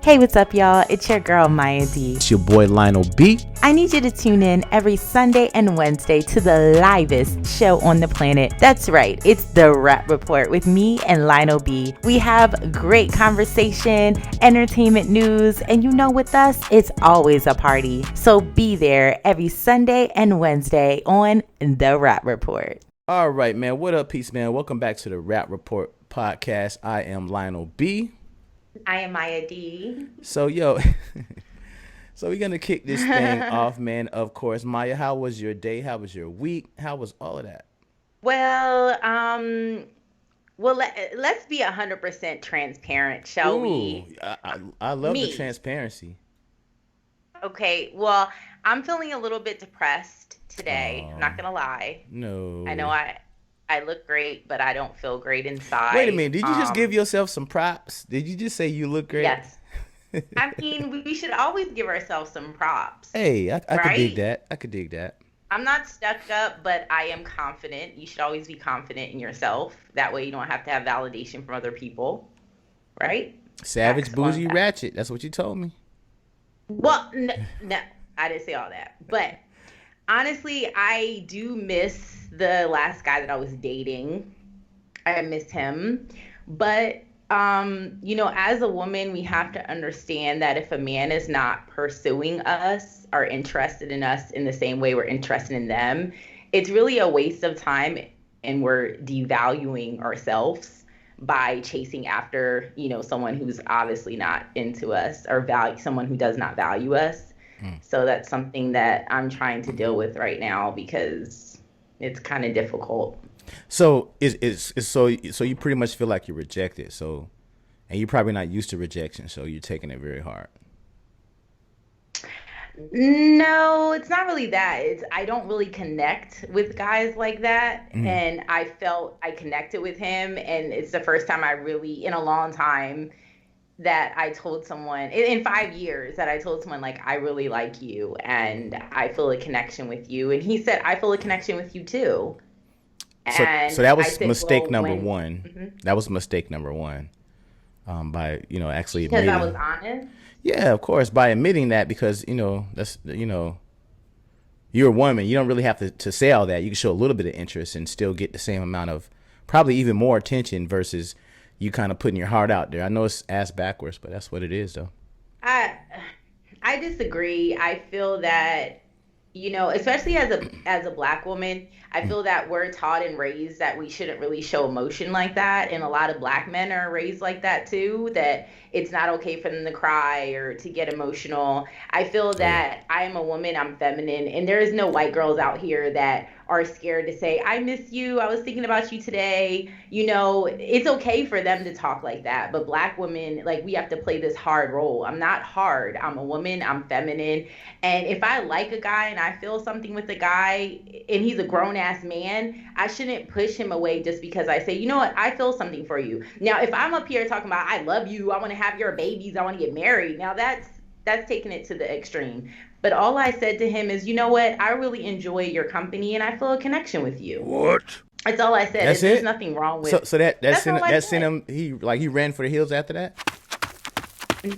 Hey, what's up, y'all? It's your girl, Maya D. It's your boy, Lionel B. I need you to tune in every Sunday and Wednesday to the livest show on the planet. That's right, it's The Rap Report with me and Lionel B. We have great conversation, entertainment news, and you know with us, it's always a party. So be there every Sunday and Wednesday on The Rap Report. All right, man. What up, peace, man? Welcome back to The Rap Report podcast. I am Lionel B. I am Maya D. So we're gonna kick this thing off, man. Of course, Maya, how was your day? How was your week? How was all of that? Well, let's be 100% transparent, shall we? I love the transparency. Okay, well, I'm feeling a little bit depressed today. I'm not gonna lie. No. I know I look great, but I don't feel great inside. Wait a minute. Did you just give yourself some props? Did you just say you look great? Yes. I mean, we should always give ourselves some props. Hey, I right? could dig that. I could dig that. I'm not stuck up, but I am confident. You should always be confident in yourself. That way you don't have to have validation from other people. Right? Savage, bougie, ratchet. That's what you told me. Well, no, I didn't say all that. But honestly, I do miss the last guy that I was dating. I miss him. But, as a woman, we have to understand that if a man is not pursuing us or interested in us in the same way we're interested in them, it's really a waste of time, and we're devaluing ourselves by chasing after, someone who's obviously not into us or someone who does not value us. So that's something that I'm trying to deal with right now because it's kind of difficult. So so you pretty much feel like you're rejected. So, and you're probably not used to rejection, so you're taking it very hard. No, it's not really that. I don't really connect with guys like that. And I felt I connected with him, and it's the first time I really, in a long time, that I told someone, in 5 years, that I told someone, like, I really like you, and I feel a connection with you. And he said, I feel a connection with you, too. And so that was mistake number one. Mm-hmm. That was mistake number one. By, actually admitting. Because I was honest? Yeah, of course, by admitting that, because, that's, you're a woman. You don't really have to say all that. You can show a little bit of interest and still get the same amount of, probably even more attention versus you kind of putting your heart out there. I know it's ass backwards, but that's what it is, though. I disagree. I feel that, especially as a Black woman, I feel that we're taught and raised that we shouldn't really show emotion like that. And a lot of Black men are raised like that too, that it's not okay for them to cry or to get emotional. I feel that I am a woman, I'm feminine, and there is no white girls out here that are scared to say, I miss you, I was thinking about you today. It's okay for them to talk like that. But Black women, like, we have to play this hard role. I'm not hard. I'm a woman, I'm feminine. And if I like a guy and I feel something with a guy and he's a grown ass man, I shouldn't push him away just because I say, you know what, I feel something for you. Now, if I'm up here talking about, I love you, I want to have your babies, I want to get married, now that's taking it to the extreme. But all I said to him is, you know what? I really enjoy your company, and I feel a connection with you. What? That's all I said. That's There's it? nothing wrong with. So that sent him. He ran for the hills after that.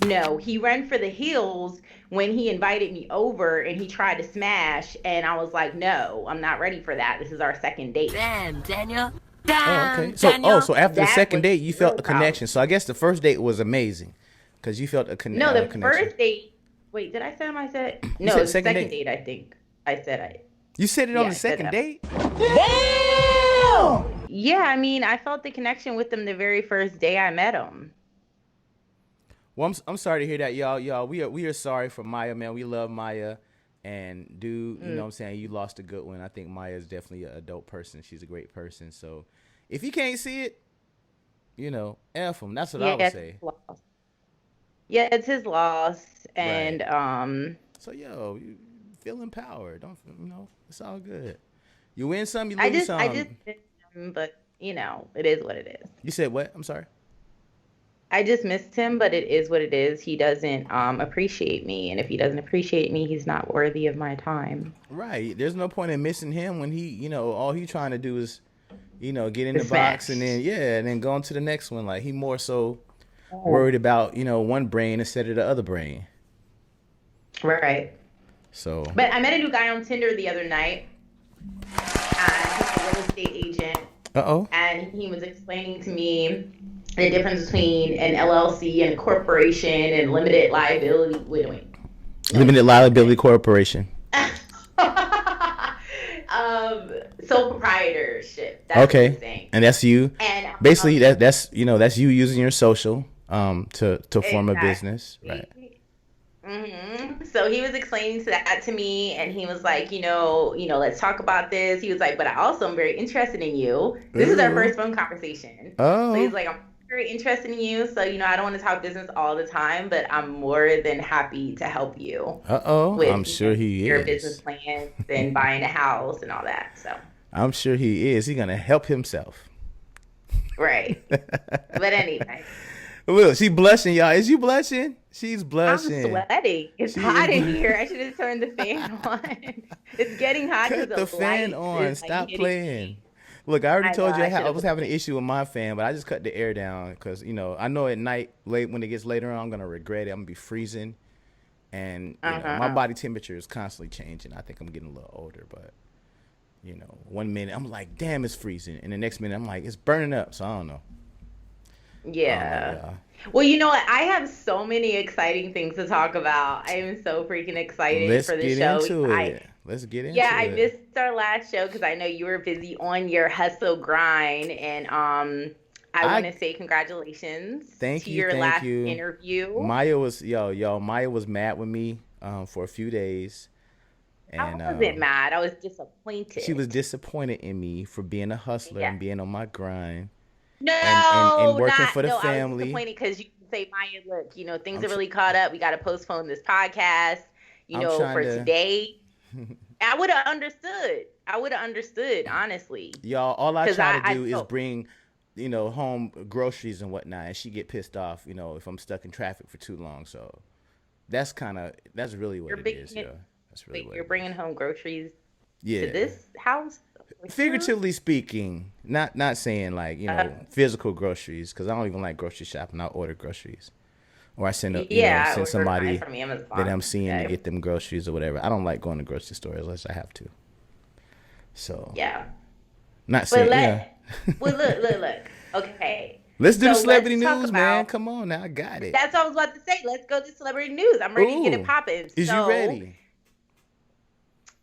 No, he ran for the hills when he invited me over, and he tried to smash, and I was like, no, I'm not ready for that. This is our second date. Damn, Daniel. Oh, okay. So after the second date, you felt a connection. So I guess the first date was amazing because you felt a connection. No, the first date. Wait, did I say I said? No, the second date, I think. I said I. You said it on the second date? Damn! Yeah, I mean, I felt the connection with him the very first day I met him. Well, I'm sorry to hear that, y'all. We are sorry for Maya, man. We love Maya. And dude, you know what I'm saying? You lost a good one. I think Maya is definitely an adult person. She's a great person. So if you can't see it, F him. That's what I would say. Yeah, it's his loss. And right. So you feel empowered. Don't it's all good. You win some, you lose some. I just miss him, but it is what it is. You said what? I'm sorry. I just missed him, but it is what it is. He doesn't appreciate me, and if he doesn't appreciate me, he's not worthy of my time. Right. There's no point in missing him when he, all he's trying to do is, get in the smash. box and then and then go on to the next one. Like he more so. worried about, one brain instead of the other brain. Right. So. But I met a new guy on Tinder the other night. He's a real estate agent. Uh-oh. And he was explaining to me the difference between an LLC and a corporation and limited liability. Limited liability corporation. Sole proprietorship. That's okay. What he's saying. And that's you. And basically, that's you using your social to form a business, right? Mm-hmm. So he was explaining that to me, and he was like, let's talk about this. He was like, but I also am very interested in you. This is our first phone conversation. Oh. So he's like, I'm very interested in you. So, I don't want to talk business all the time, but I'm more than happy to help you. Uh-oh. I'm sure he is. Your business plans and buying a house and all that. So I'm sure he is. He's going to help himself. Right. But anyway. Look, she blushing, y'all. Is you blushing? She's blushing. I'm sweating. It's hot in here. I should have turned the fan on. It's getting hot. Cut the fan on. Stop playing. Look, I already told you I was having an issue with my fan, but I just cut the air down because, I know at night, late when it gets later on, I'm going to regret it. I'm going to be freezing. And my body temperature is constantly changing. I think I'm getting a little older, but, 1 minute I'm like, damn, it's freezing. And the next minute I'm like, it's burning up. So I don't know. Yeah. Well, you know what? I have so many exciting things to talk about. I am so freaking excited for the show. Let's get into it. Yeah, I missed our last show because I know you were busy on your hustle grind, and I want to say congratulations to your last interview. Maya was Maya was mad with me for a few days. And, I wasn't mad. I was disappointed. She was disappointed in me for being a hustler and being on my grind. No, and working for the family. I was disappointed because you can say, Maya, look, things are really caught up. We got to postpone this podcast, for today. I would have understood. Honestly. Y'all, all I try to do is bring, home groceries and whatnot, and she get pissed off, if I'm stuck in traffic for too long. So that's really what it is. Yeah, that's really what you're bringing home groceries to this house. Figuratively speaking, not saying like physical groceries, because I don't even like grocery shopping. I order groceries, or I send somebody that I'm seeing to get them groceries or whatever. I don't like going to grocery stores unless I have to. So yeah, not saying Well, look. Okay, let's do the celebrity news, man. Come on now, I got it. That's what I was about to say. Let's go to celebrity news. I'm ready to get it popping. Is you ready?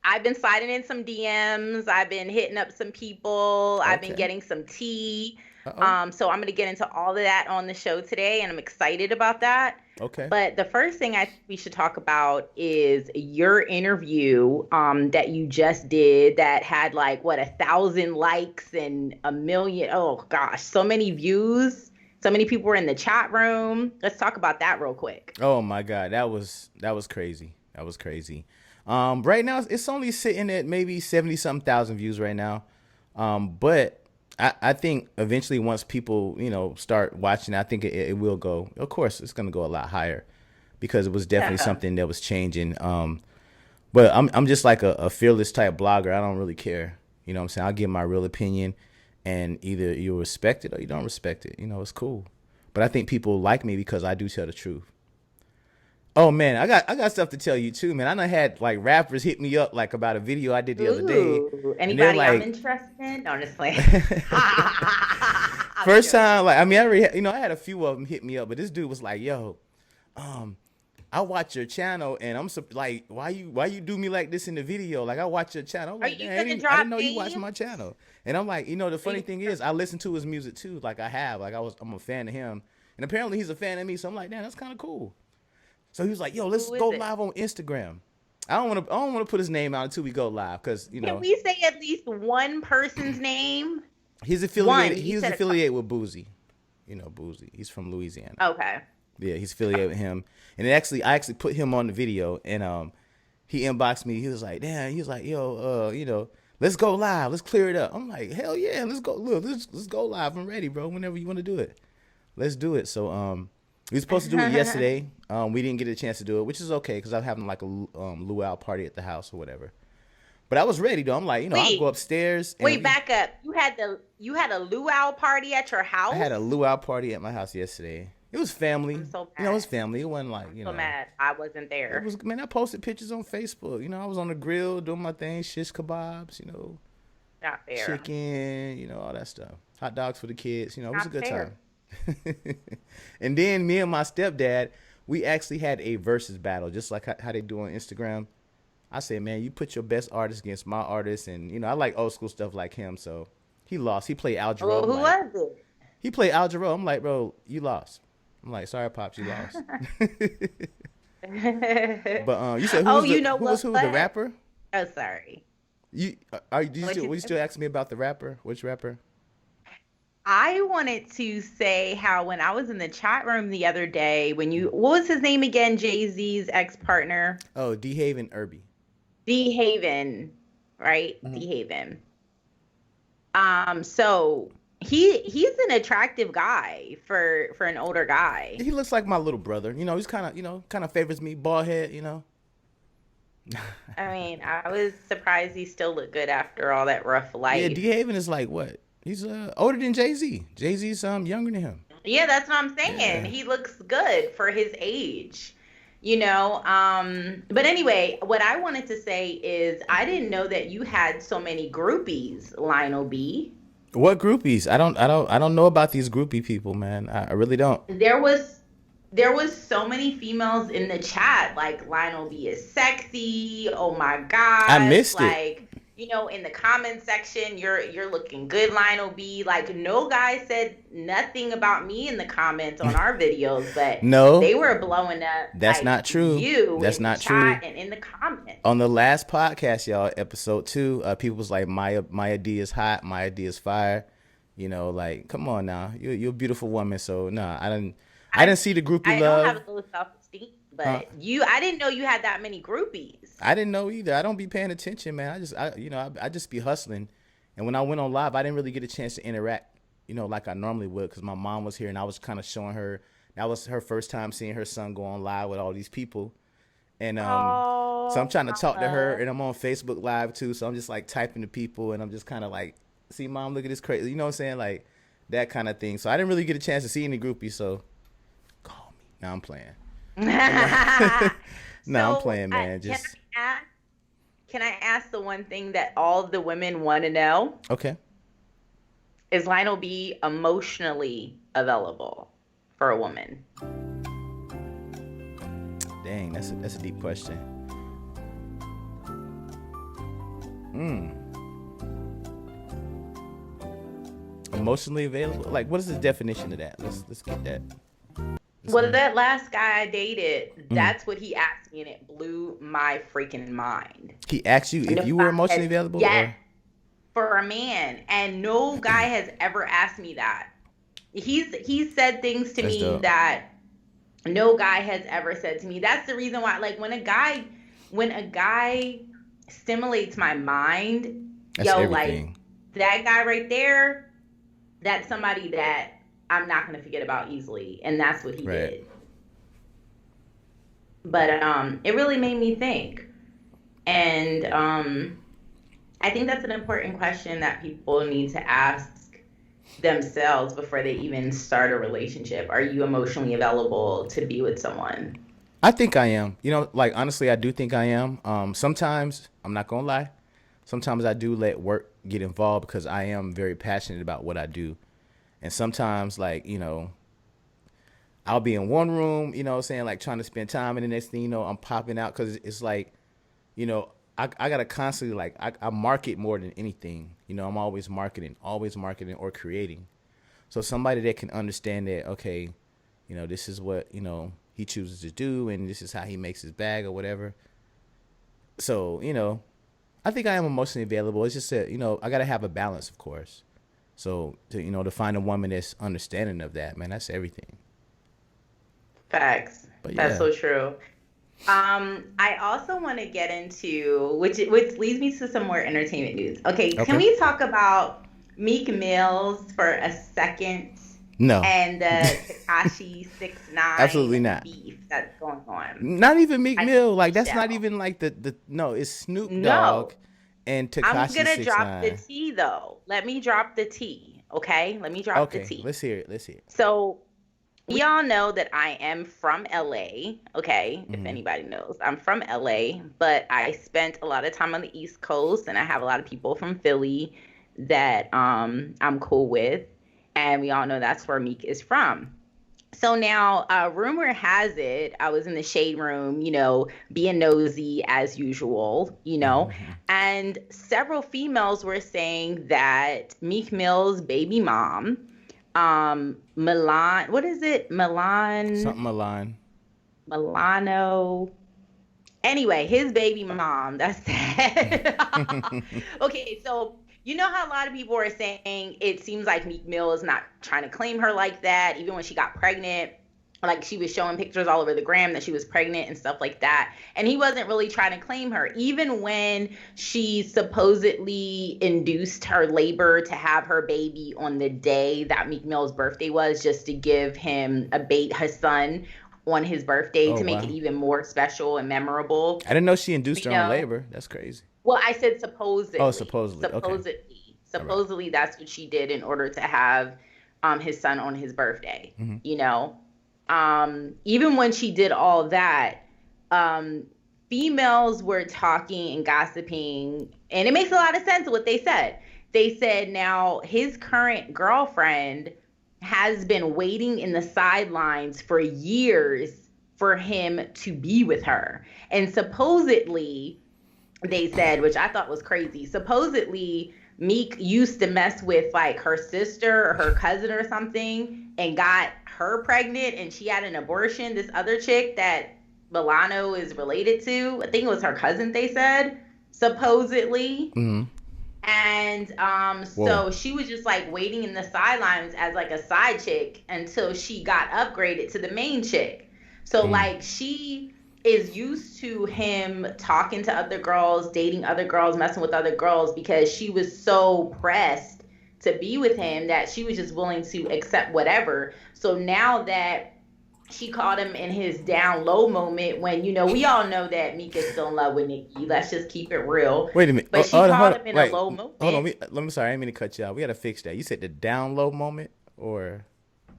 I've been sliding in some DMs. I've been hitting up some people. Okay. I've been getting some tea. So I'm going to get into all of that on the show today, and I'm excited about that. Okay. But the first thing I think we should talk about is your interview that you just did that had 1,000 likes and 1 million. Oh gosh, so many views. So many people were in the chat room. Let's talk about that real quick. Oh my God, that was crazy. That was crazy. Right now it's only sitting at maybe 70-something thousand views right now. But I think eventually once people, start watching, I think it will go. Of course, it's going to go a lot higher because it was definitely something that was changing. But I'm just like a fearless type blogger. I don't really care. You know what I'm saying? I'll give my real opinion, and either you respect it or you don't respect it. It's cool. But I think people like me because I do tell the truth. Oh man, I got stuff to tell you too, man. I done had rappers hit me up about a video I did the other day. Anybody I'm interested in? Honestly. First time, I already I had a few of them hit me up, but this dude was like, "Yo, I watch your channel, and I'm why you do me like this in the video? I watch your channel. I didn't know you watch my channel." And I'm like, the funny thing is, I listen to his music too. I'm a fan of him, and apparently he's a fan of me. So I'm like, damn, that's kind of cool. So he was like, "Yo, let's go live on Instagram." I don't want to put his name out until we go live, because Can we say at least one person's name? He's affiliated. He's affiliated with Boozy. Boozy. He's from Louisiana. Okay. Yeah, he's affiliated with him, and I actually put him on the video, and he inboxed me. He was like, "Damn," he was like, "Yo, let's go live. Let's clear it up." I'm like, "Hell yeah, let's go. Look, let's go live. I'm ready, bro. Whenever you want to do it, let's do it." So we were supposed to do it yesterday. We didn't get a chance to do it, which is okay because I'm having a luau party at the house or whatever. But I was ready though. I'm like, I'll go upstairs. And back up. You had a luau party at your house? I had a luau party at my house yesterday. It was family. I'm so You know, it was mad. family. It wasn't like, I'm so mad I wasn't it there. was, man, I posted pictures on Facebook. You know, I was on the grill doing my thing, shish kebabs, Not fair. chicken, all that stuff. Hot dogs for the kids. It was a Not good fair. time. And then me and my stepdad, we actually had a versus battle, just like how they do on Instagram. I said, man, you put your best artist against my artist, and I like old school stuff like him. So he lost. He played Al Jarreau. Well, I'm who like, was it? he played Al Jarreau. I'm like, bro, you lost. I'm like, sorry, pops, you lost. But you said Oh, you know who the what? rapper? Oh, sorry. Were you still asking me about the rapper? Which rapper? I wanted to say how when I was in the chat room the other day, what was his name again? Jay-Z's ex-partner? Oh, D Haven Irby. D Haven, right? Mm-hmm. D Haven. So he's an attractive guy for an older guy. He looks like my little brother. He's kind of favors me, bald head. I mean, I was surprised he still looked good after all that rough life. Yeah, D Haven is like what? He's older than Jay-Z. Jay-Z's younger than him. Yeah, that's what I'm saying. Yeah. He looks good for his age. But anyway, what I wanted to say is I didn't know that you had so many groupies, Lionel B. What groupies? I don't know about these groupie people, man. I really don't. There was so many females in the chat, like Lionel B is sexy. Oh my gosh. I missed it. In the comment section, you're looking good, Lionel B. Like, no guy said nothing about me in the comments on our videos, but no, they were blowing up. That's not true. That's not true. And in the comments. On the last podcast, y'all, episode 2, people was like, Maya D is hot, Maya D is fire. Like, come on now, you're a beautiful woman. So no, I didn't see the groupie love. I don't have a low self-esteem, but I didn't know you had that many groupies. I didn't know either. I don't be paying attention, man. I just be hustling. And when I went on live, I didn't really get a chance to interact, like I normally would, because my mom was here and I was kind of showing her. That was her first time seeing her son go on live with all these people. And so I'm trying to talk to her, and I'm on Facebook Live too. So I'm just like typing to people, and I'm just kind of like, see, mom, look at this crazy. You know what I'm saying? Like that kind of thing. So I didn't really get a chance to see any groupies. So call me. Now I'm playing. I'm playing, man. Can I ask the one thing that all of the women want to know? Okay. Is Lionel B emotionally available for a woman? Dang, that's a deep question. Emotionally available? Like, what is the definition of that? Let's get that. That last guy I dated, that's what he asked me, and it blew my freaking mind. He asked you if you were emotionally available? Yeah, for a man. And no guy has ever asked me that. He's said things to me that no guy has ever said to me. That's the reason why, like, when a guy stimulates my mind, that's everything. Like, that guy right there, that's somebody that I'm not going to forget about easily. And that's what he did. But it really made me think. And I think that's an important question that people need to ask themselves before they even start a relationship. Are you emotionally available to be with someone? I think I am. Like, honestly, I do think I am. Sometimes, I'm not going to lie, sometimes I do let work get involved because I am very passionate about what I do. And sometimes, like, I'll be in one room, saying, like, trying to spend time, and the next thing I'm popping out because it's like, I got to constantly, like, I market more than anything. I'm always marketing or creating. So somebody that can understand that, okay, this is what, he chooses to do, and this is how he makes his bag or whatever. So, I think I am emotionally available. It's just that, I got to have a balance, of course. So, to find a woman that's understanding of that, man, that's everything. Facts. That's so true. I also want to get into, which leads me to some more entertainment news. Okay, can we talk about Meek Mills for a second? No. And Tekashi 6ix9ine absolutely not beef that's going on. Not even Meek Mill. Like, that's not even like no, it's Snoop Dogg and Tekashi 6ix9ine. I'm gonna drop the tea though. Let me drop the tea. Okay? Let me drop the tea. Let's hear it. So we all know that I am from LA, okay? If Mm-hmm. anybody knows, I'm from LA, but I spent a lot of time on the East Coast, and I have a lot of people from Philly that I'm cool with, and we all know that's where Meek is from. So now, rumor has it, I was in the shade room, being nosy as usual, Mm-hmm. and several females were saying that Meek Mill's baby mom, Milan, what is it? Something Milan. Milano. Anyway, his baby mom, that's that. Okay, so you know how a lot of people are saying it seems like Meek Mill is not trying to claim her like that, even when she got pregnant. Like she was showing pictures all over the gram that she was pregnant and stuff like that. And he wasn't really trying to claim her. Even when she supposedly induced her labor to have her baby on the day that Meek Mill's birthday was, just to give him his son on his birthday Oh to make it wow. even more special and memorable. I didn't know she induced You her own know, labor. That's crazy. well, I said Oh, supposedly. supposedly. Okay. All right. Supposedly that's what she did in order to have his son on his birthday, Mm-hmm. you know. Even when she did all that, um females were talking and gossiping, and it makes a lot of sense what they said. They said now his current girlfriend has been waiting in the sidelines for years for him to be with her. And supposedly, they said, which I thought was crazy, supposedly Meek used to mess with like her sister or her cousin or something and got her pregnant, and she had an abortion. This other chick that Milano is related to, I think it was her cousin, they said, supposedly. Mm-hmm. And Whoa. so she was just like waiting in the sidelines as like a side chick until she got upgraded to the main chick. So Mm. like she is used to him talking to other girls, dating other girls, messing with other girls, because she was so pressed to be with him that she was just willing to accept whatever. So now that she caught him in his down low moment, when we all know that Meek is still in love with Nicki. Let's just keep it real. Wait a minute. But she Hold on. Hold caught on. him in a Wait. low Hold on. moment. Let me. Sorry, I didn't mean to cut you out. We gotta fix that. You said the down low moment, or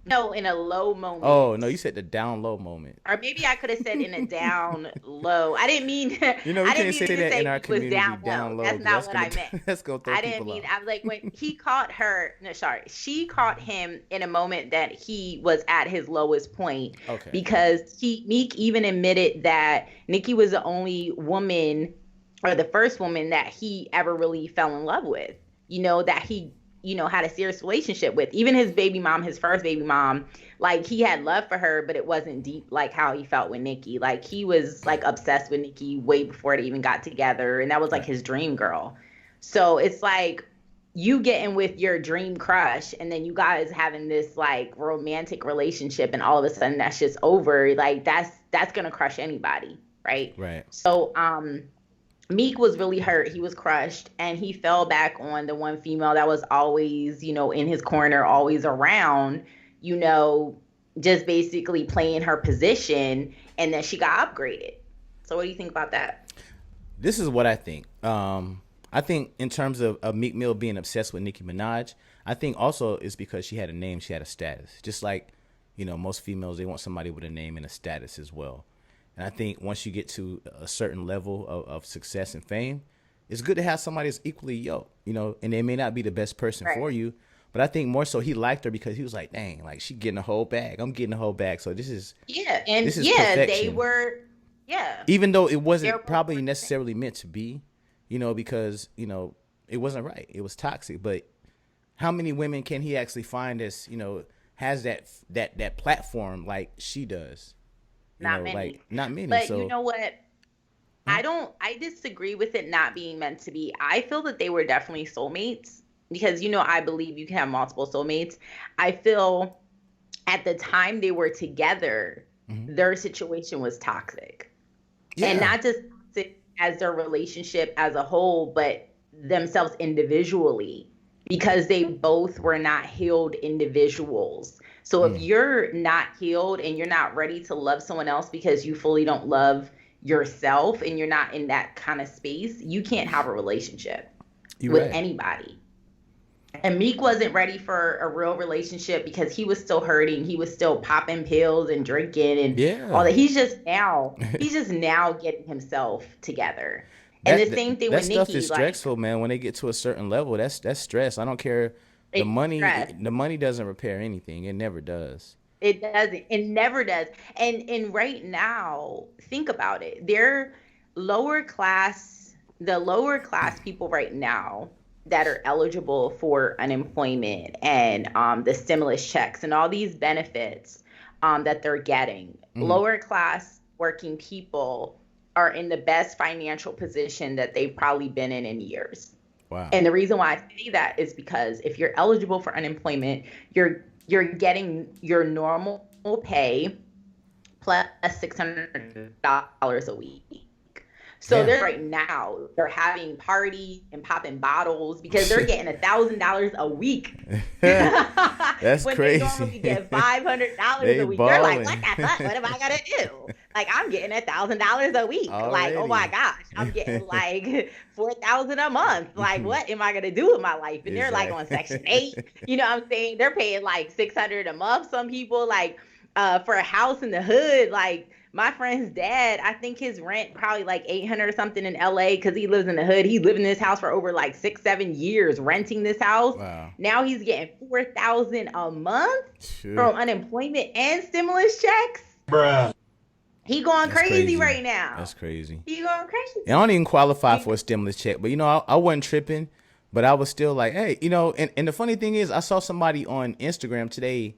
No, in a low oh no, moment. you said the down low moment. Or maybe I could have said in a down low. I didn't mean You know we I didn't can't say mean to that in say our Meek was community. down Down low. low, That's 'cause not that's what gonna I meant. that's gonna throw I didn't people mean, off. I was like, when he caught her, no, sorry, she caught him in a moment that he was at his lowest point, Okay. because Meek even admitted that Nicki was the only woman, or the first woman, that he ever really fell in love with, that he, had a serious relationship with. Even his baby mom, his first baby mom, like he had love for her, but it wasn't deep like how he felt with Nicki. Like he was like obsessed with Nicki way before they even got together, and that was like Right. his dream girl. So it's like you getting with your dream crush, and then you guys having this like romantic relationship, and all of a sudden that's just over. Like that's gonna crush anybody, right? Right. So Meek was really hurt. He was crushed, and he fell back on the one female that was always, in his corner, always around, you know, just basically playing her position, and then she got upgraded. So what do you think about that? This is what I think. I think in terms of Meek Mill being obsessed with Nicki Minaj, I think also it's because she had a name, she had a status. Just like, most females, they want somebody with a name and a status as well. And I think once you get to a certain level of success and fame, it's good to have somebody that's equally yoked, and they may not be the best person Right. for you. But I think more so he liked her because he was like, dang, like she getting a whole bag. I'm getting a whole bag. So this is Yeah, and this is yeah, they perfection. were, yeah, Even though it they were wasn't both probably worth the same. necessarily meant to be, because, it wasn't right. It was toxic. But how many women can he actually find that's, has that platform like she does? Not Like many. not many. But you So know what? huh? I disagree with it not being meant to be. I feel that they were definitely soulmates, because I believe you can have multiple soulmates. I feel at the time they were together, Mhm. their situation was toxic. And Yeah. not just toxic as their relationship as a whole, but themselves individually, because they both were not healed individuals. So if Mm. you're not healed and you're not ready to love someone else because you fully don't love yourself, and you're not in that kind of space, you can't have a relationship You're with right. anybody. And Meek wasn't ready for a real relationship because he was still hurting. He was still popping pills and drinking and all Yeah. that. He's just now getting himself together. And the That, that same thing that with stuff is Nicki, like stressful, man. When they get to a certain level, that's stress. I don't care. it's stress. The money doesn't repair anything. It never does. It doesn't. It never does. And right now, think about it. They're lower class, the lower class people right now that are eligible for unemployment and the stimulus checks and all these benefits that they're getting. Hmm. Lower class working people are in the best financial position that they've probably been in years. Wow. And the reason why I say that is because if you're eligible for unemployment, you're getting your normal pay plus $600 a week. So Damn. they're right now they're having parties and popping bottles because they're getting $1,000 a week. That's When they crazy. normally get $500 They a week. They're like, balling. what the fuck? What am I gonna do? Like I'm getting $1,000 a week. Like, oh my Already. gosh, I'm getting like 4,000 a month. Like, what am I gonna do with my life? And they're like on Section 8. You know what I'm saying? They're paying like 600 a month. Some people like for a house in the hood, like my friend's dad, I think his rent probably like 800 or something in LA because he lives in the hood. He lived in this house for over like 6-7 years renting this house. Wow. Now he's getting 4,000 a month Shoot. from unemployment and stimulus checks. Bruh. He going That's crazy crazy. right now. That's crazy. He going crazy. And I don't even qualify for a stimulus check, but I wasn't tripping, but I was still like, hey, and the funny thing is, I saw somebody on Instagram today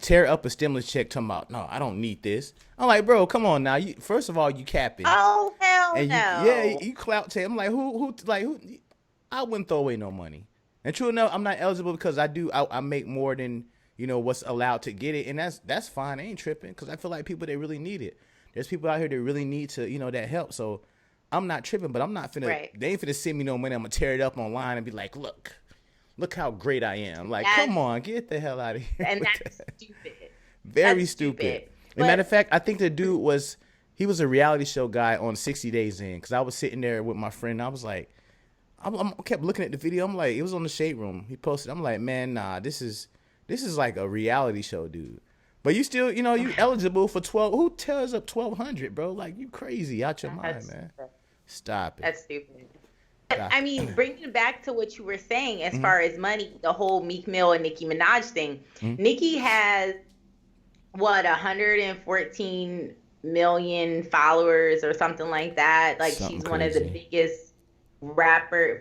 tear up a stimulus check talking about, no, I don't need this. I'm like, bro, come on now. First of all, you capping. Oh hell And no. you clout tell. I'm like, who, I wouldn't throw away no money. And true enough, I'm not eligible because I make more than, what's allowed to get it. And that's fine. I ain't tripping because I feel like people that really need it. There's people out here that really need to, that help. So I'm not tripping, but I'm not finna, Right. they ain't finna send me no money. I'm gonna tear it up online and be like, look how great I am. Like, That's- come on, get the hell out of here. And with that's that. stupid. Very That's stupid. But, As a matter of fact, I think the dude he was a reality show guy on 60 Days In because I was sitting there with my friend. And I was like, I kept looking at the video. I'm like, it was on the Shade Room. He posted. I'm like, man, nah, this is like a reality show, dude. But you still, you eligible for 12. Who tells up 1,200, bro? Like, you crazy out your mind, man. Stop it. That's stupid. Stop I mean, bringing it back to what you were saying as far as money, the whole Meek Mill and Nicki Minaj thing. Nicki has, 114 million followers or something like that. Like Something she's one of the crazy. biggest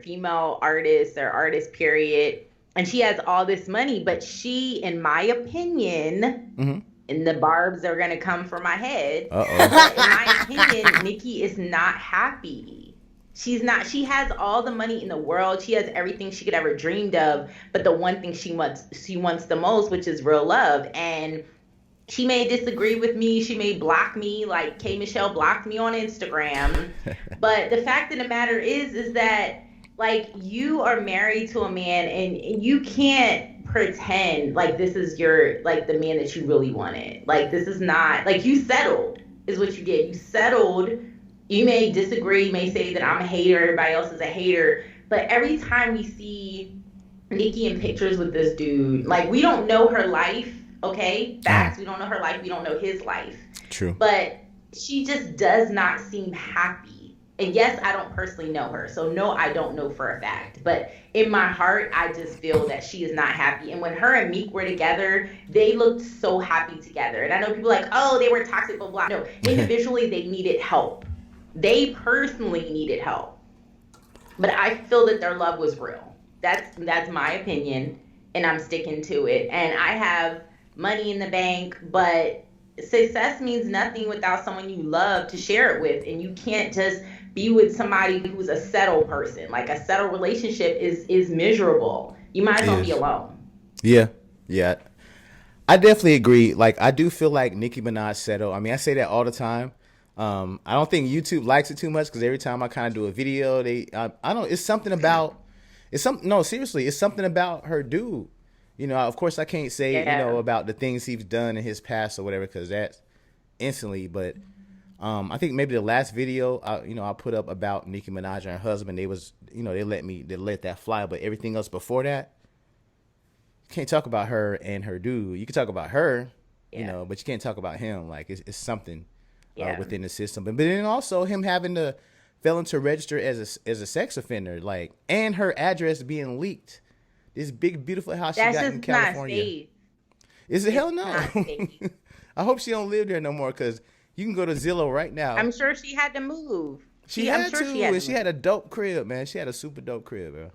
female artists or artist period. And she has all this money, but she, in my opinion, and the barbs are gonna come for my head. Uh-oh. In my opinion, Nicki is not happy. She's not. She has all the money in the world. She has everything she could ever dreamed of. But the one thing she wants the most, which is real love. And she may disagree with me. She may block me, like K Michelle blocked me on Instagram. But the fact of the matter is that like you are married to a man, and you can't pretend like this is your like the man that you really wanted. Like this is not like you settled is what you did. You settled. You may disagree, you may say that I'm a hater, everybody else is a hater, but every time we see Nicki in pictures with this dude, like we don't know her life, okay? Facts, we don't know her life, we don't know his life. True. But she just does not seem happy. And yes, I don't personally know her, so no, I don't know for a fact. But in my heart, I just feel that she is not happy. And when her and Meek were together, they looked so happy together. And I know people are like, oh, they were toxic, blah, blah. No, individually, they needed help. They personally needed help. But I feel that their love was real. That's my opinion, and I'm sticking to it. And I have money in the bank, but success means nothing without someone you love to share it with. And you can't just be with somebody who's a settled person. Like a settled relationship is miserable. You might as well be alone. Yeah. I definitely agree. Like, I do feel like Nicki Minaj settled. I mean, I say that all the time. I don't think YouTube likes it too much because every time I kind of do a video, I don't. It's something about. No, seriously, it's something about her dude. Of course, I can't say about the things he's done in his past or whatever because that's instantly. But I think maybe the last video I put up about Nicki Minaj and her husband, they let that fly. But everything else before that, you can't talk about her and her dude. You can talk about her, but you can't talk about him. Like it's something within the system. But then also him having to failing to register as a sex offender, like, and her address being leaked. This big beautiful house she got in California. Not safe. Is it? Hell no. I hope she don't live there no more, because you can go to Zillow right now. I'm sure she had to move. She had a dope crib, man. She had a super dope crib, bro.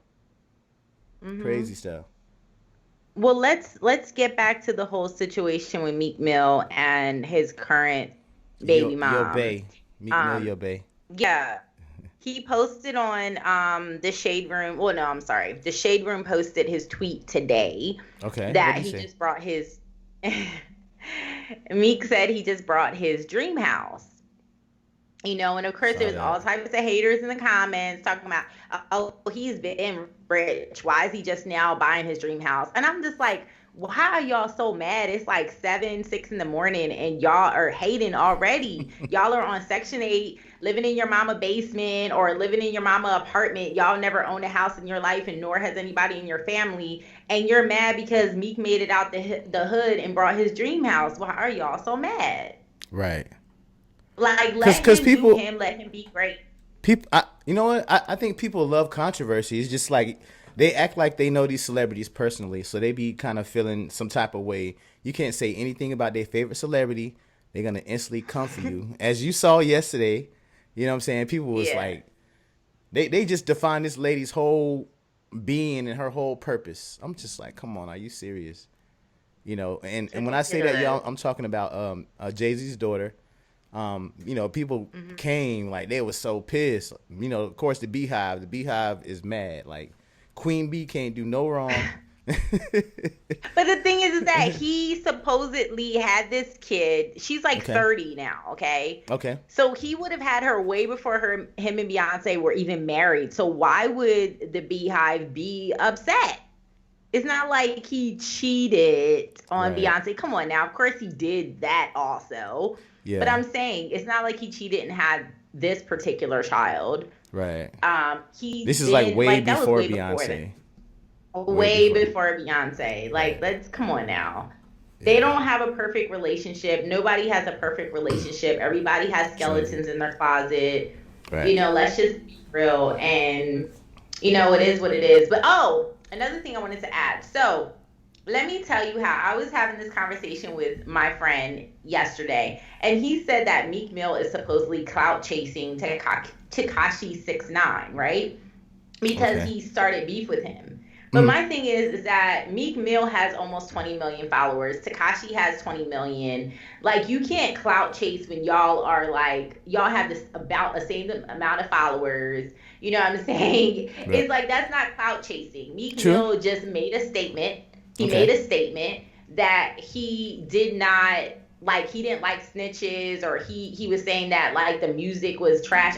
Mm-hmm. Crazy stuff. Well, let's get back to the whole situation with Meek Mill and his current baby mom. Your bae. Meek Mill, your bae. Yeah. He posted on the Shade Room. Well, no, I'm sorry. The Shade Room posted his tweet today. Okay. That he just brought his. Meek said he just brought his dream house. And of course there's all types of haters in the comments talking about, oh, he's been rich. Why is he just now buying his dream house? And I'm just like, well, how are y'all so mad? It's like 6 in the morning and y'all are hating already. Y'all are on Section 8, living in your mama basement or living in your mama apartment. Y'all never owned a house in your life, and nor has anybody in your family. And you're mad because Meek made it out the hood and brought his dream house. Why are y'all so mad? Right. Like, let him do him. Let him be great. People, you know what? I think people love controversy. It's just like, they act like they know these celebrities personally, so they be kind of feeling some type of way. You can't say anything about their favorite celebrity. They're going to instantly come for you. As you saw yesterday, you know what I'm saying? People was like, they just defined this lady's whole being and her whole purpose. I'm just like, come on, are you serious? And when I say that, y'all, I'm talking about Jay-Z's daughter. People came, like, they was so pissed. Of course, the Beehive is mad. Like, Queen Bee can't do no wrong. But the thing is that he supposedly had this kid. She's like 30 now, okay? Okay. So he would have had her way before him and Beyonce were even married. So why would the Beehive be upset? It's not like he cheated on Beyonce. Come on now. Of course he did that also. Yeah. But I'm saying it's not like he cheated and had this particular child. Right. This is like way before Beyonce. Way before Beyonce. Like, let's come on now. Yeah. They don't have a perfect relationship. Nobody has a perfect relationship. Everybody has skeletons in their closet. Right. Let's just be real. And it is what it is. But another thing I wanted to add. So let me tell you how I was having this conversation with my friend yesterday, and he said that Meek Mill is supposedly clout chasing Tekashi 6ix9ine, right? Because he started beef with him. But my thing is that Meek Mill has almost 20 million followers. Tekashi has 20 million. Like, you can't clout chase when y'all are like, y'all have this about the same amount of followers. You know what I'm saying? Right. It's like, that's not clout chasing. Meek Mill just made a statement. He made a statement that he did not, like, he didn't like snitches, or he was saying that, like, the music was trash.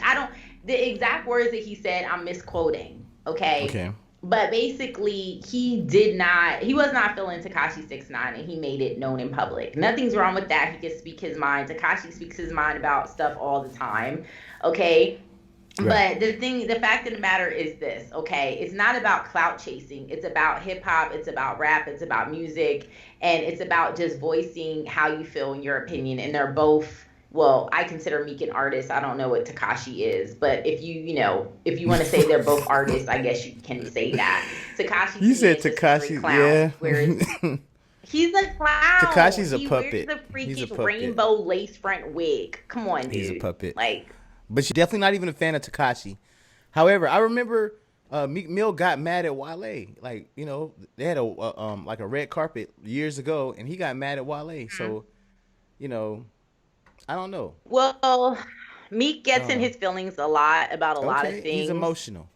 The exact words that he said, I'm misquoting, okay? But basically, he was not feeling Tekashi 6ix9ine, and he made it known in public. Nothing's wrong with that. He can speak his mind. Tekashi speaks his mind about stuff all the time, okay? Right. But the fact of the matter is this, okay? It's not about clout chasing. It's about hip hop. It's about rap. It's about music. And it's about just voicing how you feel in your opinion. And they're both, well, I consider Meek an artist. I don't know what Tekashi is. But if you want to say they're both artists, I guess you can say that. Tekashi. You said Tekashi, yeah. Whereas he's a clown. Tekashi's a puppet. He wears the freaking rainbow lace front wig. Come on, dude. He's a puppet. Like. But you're definitely not even a fan of Tekashi. However, I remember Meek Mill got mad at Wale. Like, they had a red carpet years ago, and he got mad at Wale. So, I don't know. Well, Meek gets in his feelings a lot about a lot of things. He's emotional.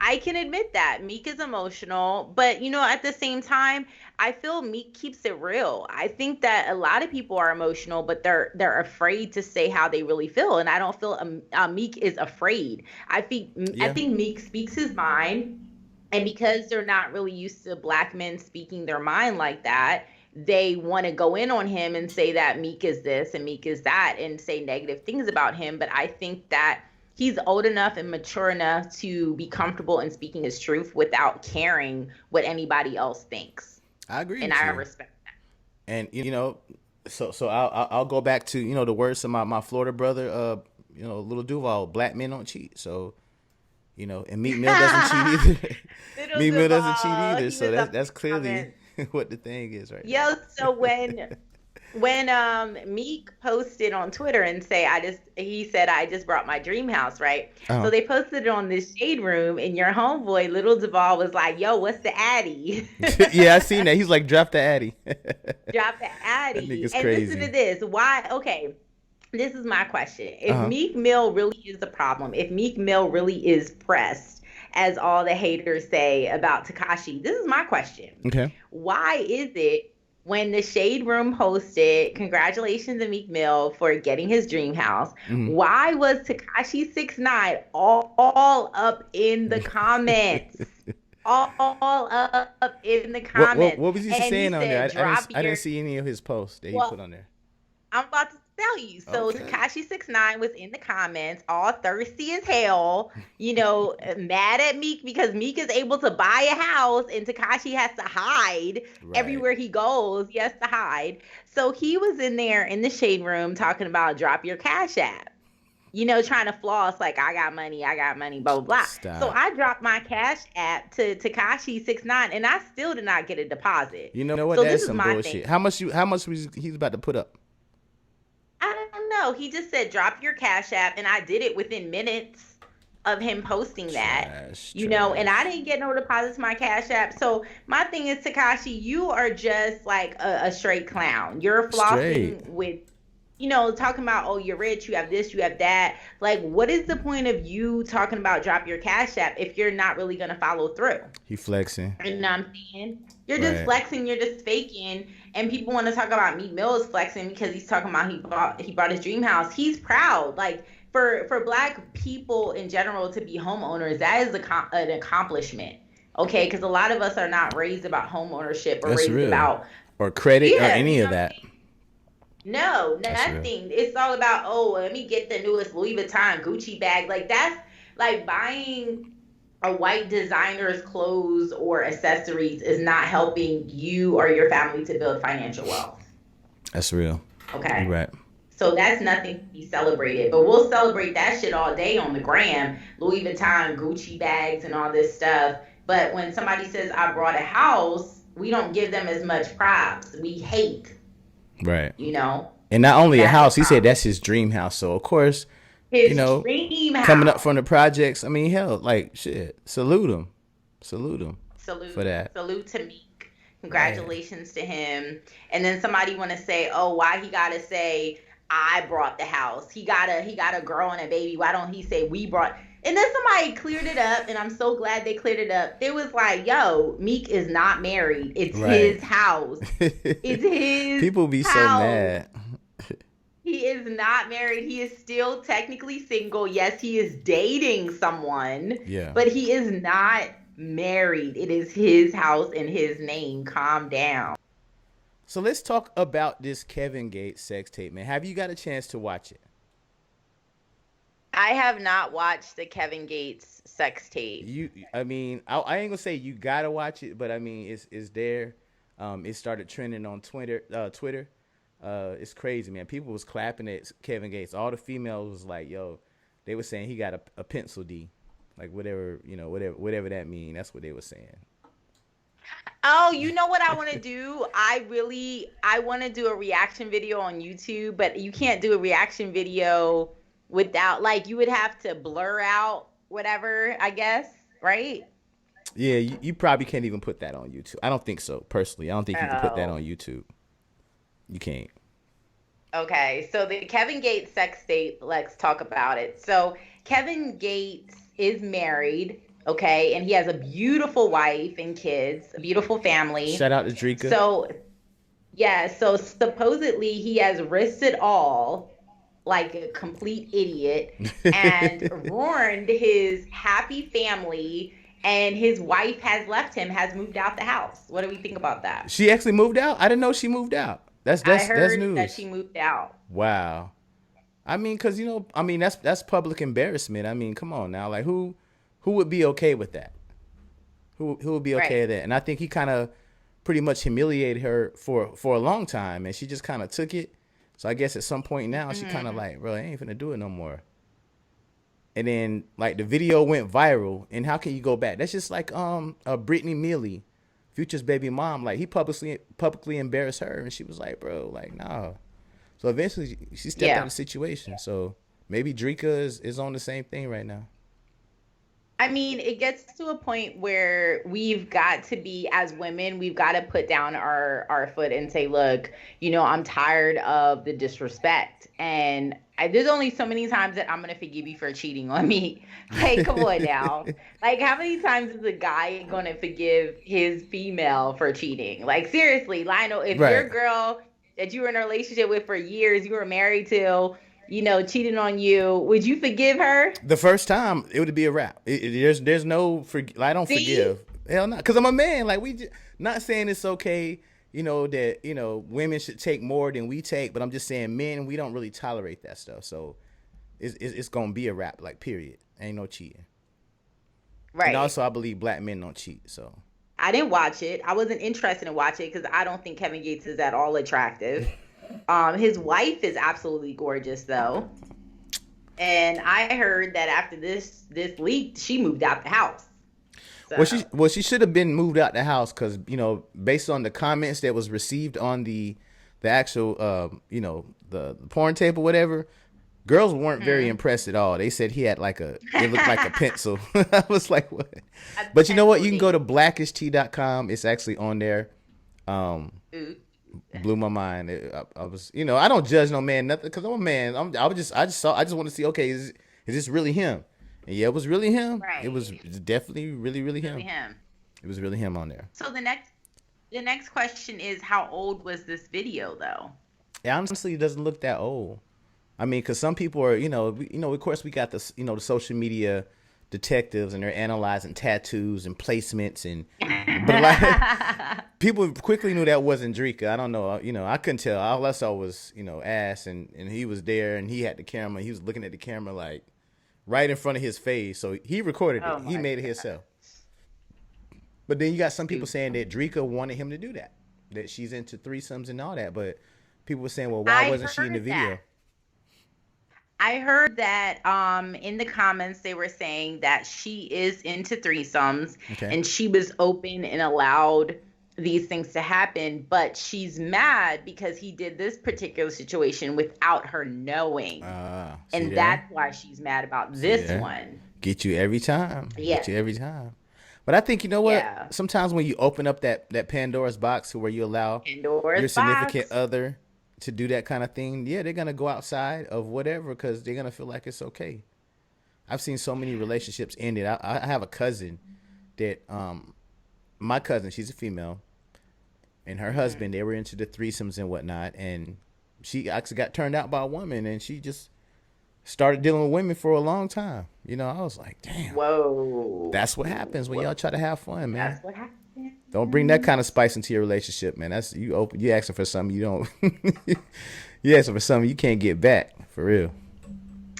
I can admit that Meek is emotional, but at the same time, I feel Meek keeps it real. I think that a lot of people are emotional, but they're afraid to say how they really feel, and I don't feel Meek is afraid. I think Meek speaks his mind, and because they're not really used to black men speaking their mind like that, they want to go in on him and say that Meek is this and Meek is that and say negative things about him. But I think that he's old enough and mature enough to be comfortable in speaking his truth without caring what anybody else thinks. I agree And with I you. respect that. And so I'll go back to the words of my Florida brother, Little Duval, black men don't cheat. So and Meek Mill doesn't cheat either. Little Meek Mill doesn't cheat Duval, either. he So was up that's in the clearly comments. what the thing is right Yo, so when Meek posted on Twitter and he said I just brought my dream house, right? now. So they posted it on this shade room, and your homeboy Little Duval was like, "Yo, what's the addy?" Yeah, I seen that. He's like, drop the Addy. Drop the That addy. nigga's And listen to crazy. this. Why? Okay, this is my question. If Uh Meek Mill really is the problem, if Meek Mill really is pressed, as all the haters say about Tekashi, this is my question. Okay. Why is it when the Shade Room posted, congratulations to Meek Mill for getting his dream house, Mm-hmm. why was Tekashi 6ix9ine all up in the comments? All up in the comments. What was he And he saying on there? said, drop I didn't your see any of his posts that he well, put on there. I'm about to tell you. So Okay. Tekashi 6ix9ine was in the comments, all thirsty as hell, mad at Meek because Meek is able to buy a house and Tekashi has to hide Right. everywhere he goes. He has to hide. So he was in there in the shade room talking about drop your cash app. Trying to floss like I got money, blah blah blah. So Stop. I dropped my cash app to Tekashi 6ix9ine, and I still did not get a deposit. You know what? So this That's is some my thing. bullshit. How much was he's about to put up? I don't know. He just said drop your cash app, and I did it within minutes of him posting that. Trash, And I trash. didn't get no deposits to my cash app. So my thing is, Tekashi, you are just like a straight clown. You're Straight. flossing with, talking about, oh, you're rich, you have this, you have that. Like, what is the point of you talking about drop your cash app if you're not really gonna follow through? He flexing. You know what I'm saying? You're just Right. flexing, you're just faking, and people want to talk about Meek Mill is flexing because he's talking about he bought his dream house. He's proud. Like for black people in general to be homeowners, that is an accomplishment. Okay, because a lot of us are not raised about home ownership or That's raised real. about Or credit or yeah, any of that. no, That's real. nothing. It's all about, oh, let me get the newest Louis Vuitton Gucci bag. Like that's like buying a white designer's clothes or accessories is not helping you or your family to build financial wealth. That's real. Okay. You're right. So that's nothing to be celebrated. But we'll celebrate that shit all day on the gram. Louis Vuitton, Gucci bags, and all this stuff. But when somebody says, I brought a house, we don't give them as much props. We hate, Right. And not only a That's house, the he said problem. that's his dream house. So of course, His dream house. coming up from the projects, I mean, hell, like shit. Salute him Salute, for that. salute to Meek. Congratulations to him. And then somebody want to say, oh, why he gotta say I brought the house? He got a girl and a baby. Why don't he say we brought? And then somebody cleared it up, and I'm so glad they cleared it up. It was like, yo, Meek is not married. It's Right. his house. It's his People be so house. mad. He is not married. He is still technically single. Yes, he is dating someone. Yeah. But he is not married. It is his house and his name. Calm down. So let's talk about this Kevin Gates sex tape, man. Have you got a chance to watch it? I have not watched the Kevin Gates sex tape. I mean, I ain't gonna say you gotta watch it, but I mean, it's there. It started trending on Twitter. It's crazy, man. People was clapping at Kevin Gates. All the females was like, "Yo," they were saying he got a pencil D, like whatever whatever that mean. That's what they were saying. Oh, you know what I want to do? I want to do a reaction video on YouTube, but you can't do a reaction video without, like, you would have to blur out whatever, I guess, right? Yeah, you probably can't even put that on YouTube. I don't think so. Personally, I don't think you can put that on YouTube. You can't. Okay, so the Kevin Gates sex tape, let's talk about it. So Kevin Gates is married, okay, and he has a beautiful wife and kids, a beautiful family. Shout out to Drika. So, yeah, so supposedly he has risked it all like a complete idiot and ruined his happy family, and his wife has left him, has moved out the house. What do we think about that? She actually moved out? I didn't know she moved out. That's I heard news. that she moved out. Wow. I mean, cause I mean that's public embarrassment. I mean, come on now, like who would be okay with that? Who would be okay Right. with that? And I think he kind of pretty much humiliated her for a long time, and she just kind of took it. So I guess at some point now she kind of Hmm. like, bro, I ain't finna do it no more. And then like the video went viral, and how can you go back? That's just like Brittany Mealy, Future's baby mom. Like he publicly embarrassed her, and she was like, bro, like nah. So eventually she stepped out Yeah. of the situation. So maybe Drika is on the same thing right now. I mean, it gets to a point where we've got to be, as women, we've got to put down our foot and say, look, I'm tired of the disrespect. And there's only so many times that I'm gonna forgive you for cheating on me. Like, come on now. Like, how many times is a guy gonna forgive his female for cheating? Like, seriously, Lionel, if your Right. girl that you were in a relationship with for years, you were married to, cheating on you, would you forgive her? The first time it would be a wrap. There's no I don't See? forgive. Hell no, because I'm a man. Like not saying it's okay. That women should take more than we take, but I'm just saying men we don't really tolerate that stuff. So it's gonna be a wrap. Like period. Ain't no cheating. And Right. also I believe black men don't cheat. So I didn't watch it. I wasn't interested in watching it because I don't think Kevin Gates is at all attractive. His wife is absolutely gorgeous though. And I heard that after this leak, she moved out the house. So, she should have been moved out the house because based on the comments that was received on the actual the porn tape or whatever, girls weren't very hmm, impressed at all. They said he had it looked like a pencil. I was like, what? a But you know what? pencil You can go to D. blackisht.com. It's actually on there. Um, Ooh. Blew my mind. I was, I don't judge no man nothing because I'm a man. I just want to see. Okay, is this really him? And yeah, it was really him. It was Right. definitely really, really Really him. him. It was really him on there. So the next question is, how old was this video though? It honestly doesn't look that old. I mean, because some people are, of course we got the, the social media detectives and they're analyzing tattoos and placements but a lot people quickly knew that wasn't Drika. I don't know, I couldn't tell. All I saw was, ass and he was there and he had the camera. He was looking at the camera like right in front of his face. So he recorded it. Oh He my made it God. himself. But then you got some people Shoot. saying that Drika wanted him to do that she's into threesomes and all that. But people were saying, well, why I wasn't she in the heard that. video? I heard that in the comments they were saying that she is into threesomes Okay. and she was open and allowed these things to happen, but she's mad because he did this particular situation without her knowing. See And there? that's why she's mad about See this there? one. Get you every time. Yeah. Get you every time. But I think you know what? Yeah. Sometimes when you open up that Pandora's box where you allow your Pandora's significant box. other to do that kind of thing, yeah, they're gonna go outside of whatever because they're gonna feel like it's okay. I've seen so many relationships ended. I have a cousin that my cousin, she's a female, and her Hmm. husband, they were into the threesomes and whatnot, and she actually got turned out by a woman, and she just started dealing with women for a long time. I was like, damn, Whoa. that's what happens when y'all try to have fun, man. That's what happened. Don't bring that kind of spice into your relationship, man. That's you asking for something you don't. You asking for something you can't get back for real.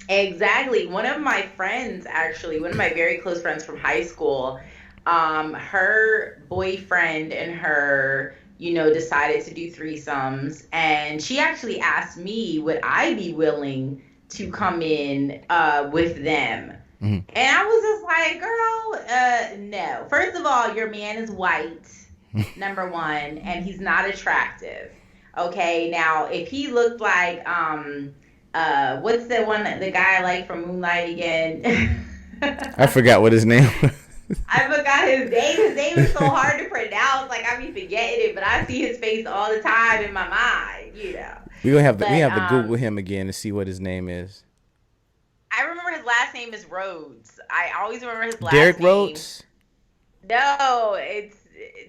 Exactly. One of my friends, actually, one of my very close friends from high school, her boyfriend and her, decided to do threesomes. And she actually asked me, would I be willing to come in with them? Mhm. And I was just like, girl, no. First of all, your man is white, number one, and he's not attractive. Okay, now if he looked like what's the guy I like from Moonlight again? I forgot what his name was. I forgot his name. His name is so hard to pronounce. Like I be forgetting it, but I see his face all the time in my mind. We But have to Google him again to see what his name is. I remember his last name is Rhodes. I always remember his Derek last name. Rhodes. No, it's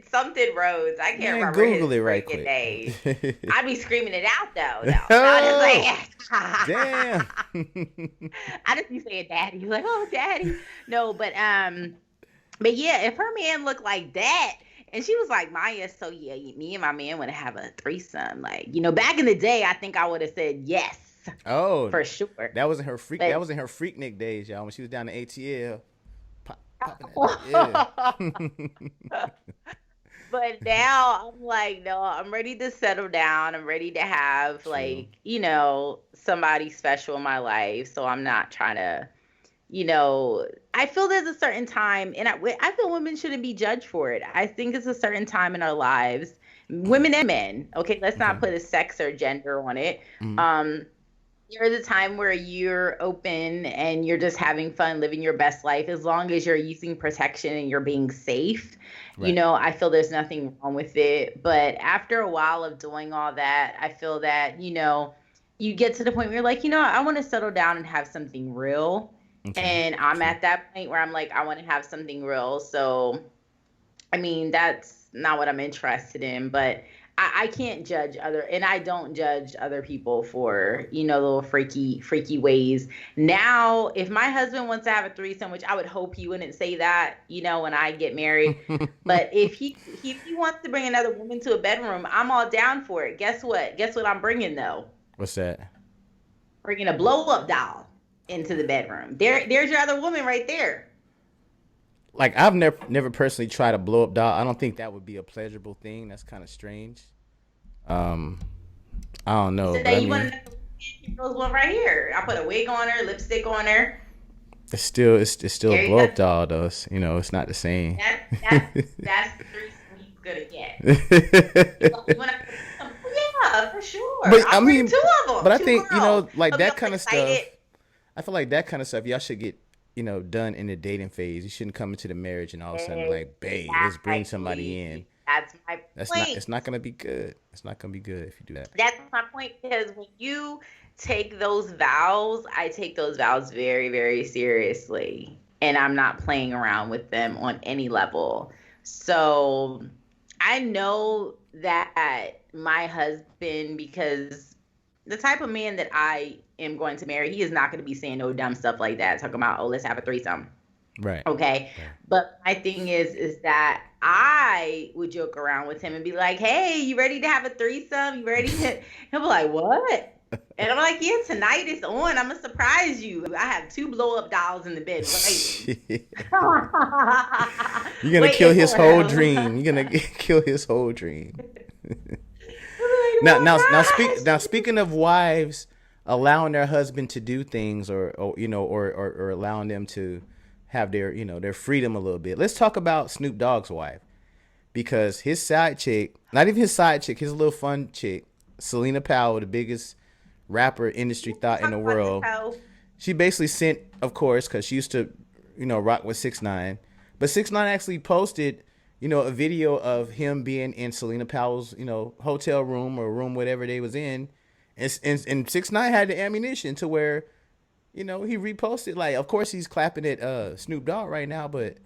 something Rhodes. I can't Man, remember his Google it right freaking quick. name. I'd be screaming it out though. No, I just Damn. I just be saying daddy. Like, oh daddy. No, but yeah, if her man looked like that, and she was like, Maya, so yeah, me and my man want to have a threesome. Like, back in the day, I think I would have said yes. Oh, for sure. that wasn't her freak. That But wasn't her Freaknik days, y'all. When she was down in ATL, popping that. Yeah. but now I'm like, no, I'm ready to settle down. I'm ready to have True. like, somebody special in my life. So I'm not trying to, I feel there's a certain time, and I feel women shouldn't be judged for it. I think it's a certain time in our lives, women and men. Okay, let's Okay. not put a sex or gender on it. Mhm. Um, there's a time where you're open and you're just having fun, living your best life, as long as you're using protection and you're being safe. Right. I feel there's nothing wrong with it. But after a while of doing all that, I feel that, you get to the point where you're like, I want to settle down and have something real. Okay. And I'm True. at that point where I'm like, I want to have something real. So, I mean, that's not what I'm interested in, but I can't judge and I don't judge other people for, little freaky ways. Now, if my husband wants to have a threesome, which I would hope he wouldn't say that, when I get married, but if he wants to bring another woman to a bedroom, I'm all down for it. Guess what? Guess what I'm bringing though? What's that? Bringing a blow up doll into the bedroom. There's your other woman right there. Like I've never personally tried a blow up doll. I don't think that would be a pleasurable thing. That's kind of strange. Um, I don't know, So but I that you want mean, to know one right here. I put a wig on her, lipstick on her. it's still There a you blow go. up doll though. It's not the same. That's the threesome he's gonna get. You want to? Yeah, for sure. But I I'll bring mean, two of them, but I two think girls. like I'll be that all kind of excited. stuff. I feel like that kind of stuff y'all should get done in the dating phase. You shouldn't come into the marriage and all of a sudden like, babe, let's bring somebody in. Exactly. That's my That's not. point. It's not gonna be good. It's not gonna be good if you do that. That's my point, because when you take those vows, I take those vows very, very seriously. And I'm not playing around with them on any level. So I know that my husband, because the type of man that I am going to marry, he is not going to be saying no dumb stuff like that, talking about, oh, let's have a threesome. Right. Okay. Right. But my thing is that I would joke around with him and be like, hey, you ready to have a threesome? You ready to? He'll be like, what? And I'm like, yeah, tonight it's on. I'm going to surprise you. I have two blow up dolls in the bed waiting. You're gonna kill his whole dream. You're gonna kill his whole dream. Now, speaking of wives allowing their husband to do things, or allowing them to have their freedom a little bit. Let's talk about Snoop Dogg's wife, because his side chick, not even his side chick, his little fun chick, Selena Powell, the biggest rapper industry thought in the world. She basically sent, of course, because she used to, rock with 6ix9ine, but 6ix9ine actually posted, a video of him being in Selena Powell's, hotel room or room, whatever they was in, and 6ix9ine had the ammunition to where, he reposted. Like, of course, he's clapping at Snoop Dogg right now, but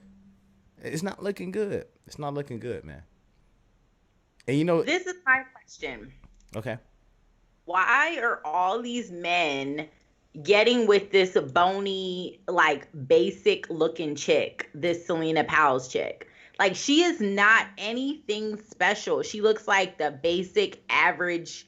it's not looking good. It's not looking good, man. And this is my question. Okay. Why are all these men getting with this bony, like basic looking chick, this Selena Powell's chick? Like, she is not anything special. She looks like the basic average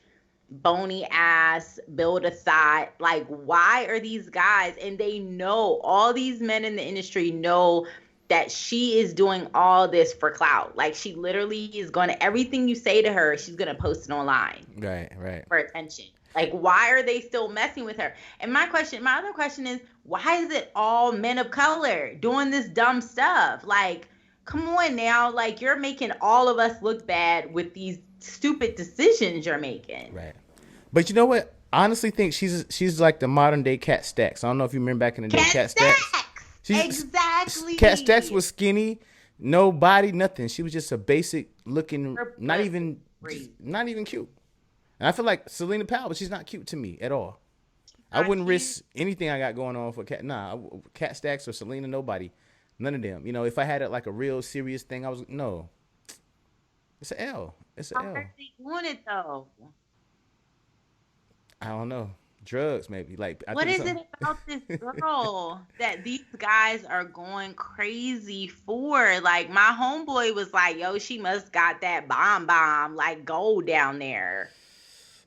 bony ass, build a thigh. Like, why are these guys, and they know, all these men in the industry know that she is doing all this for clout. Like, she literally is going to, everything you say to her, she's going to post it online. Right. For attention. Like, why are they still messing with her? And my other question is, why is it all men of color doing this dumb stuff? Like, come on now. Like, you're making all of us look bad with these stupid decisions you're making. Right. But you know what? I honestly think she's like the modern day Cat Stacks. I don't know if you remember back in the day, Cat Stacks. Exactly. Cat Stacks was skinny, no body, nothing. She was just a basic looking, not even cute. And I feel like Selena Powell, but she's not cute to me at all. I wouldn't risk anything I got going on for Cat Stacks or Selena, nobody. None of them. If I had like a real serious thing, no. It's an L. It's an L. How are they doing it though? I don't know. Drugs, maybe. Like, what is it about this girl that these guys are going crazy for? Like, my homeboy was like, yo, she must got that bomb, like gold down there.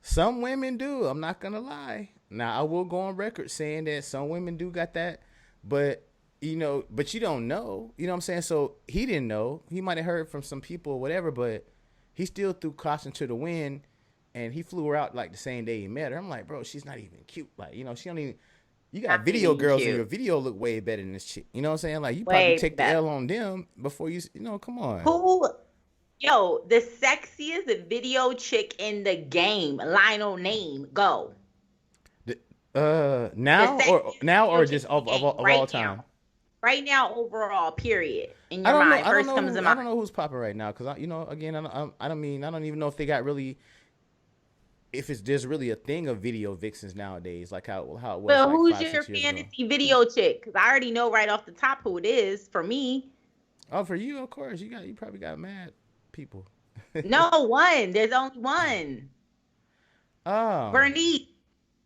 Some women do. I'm not gonna lie. Now, I will go on record saying that some women do got that, but but you don't know. You know what I'm saying? So he didn't know. He might have heard from some people or whatever, but he still threw caution to the wind, and he flew her out like the same day he met her. I'm like, bro, she's not even cute. Like, she don't even. You got Not video even girls cute. and your video look way better than this chick. You know what I'm saying? Like, you Way probably take the better. L on them before come on. The sexiest video chick in the game, Lionel name, go. Now or just of all time? Now. Right now, overall, period. In I your don't mind, know. first comes to mind. I don't know who's popping right now because again, I don't even know if they got really. If there's really a thing of video vixens nowadays, like how it was. But like who's 5, 6 your years fantasy ago. video chick? Because I already know right off the top who it is for me. Oh, for you, of course. You probably got mad people. No one. There's only one. Oh.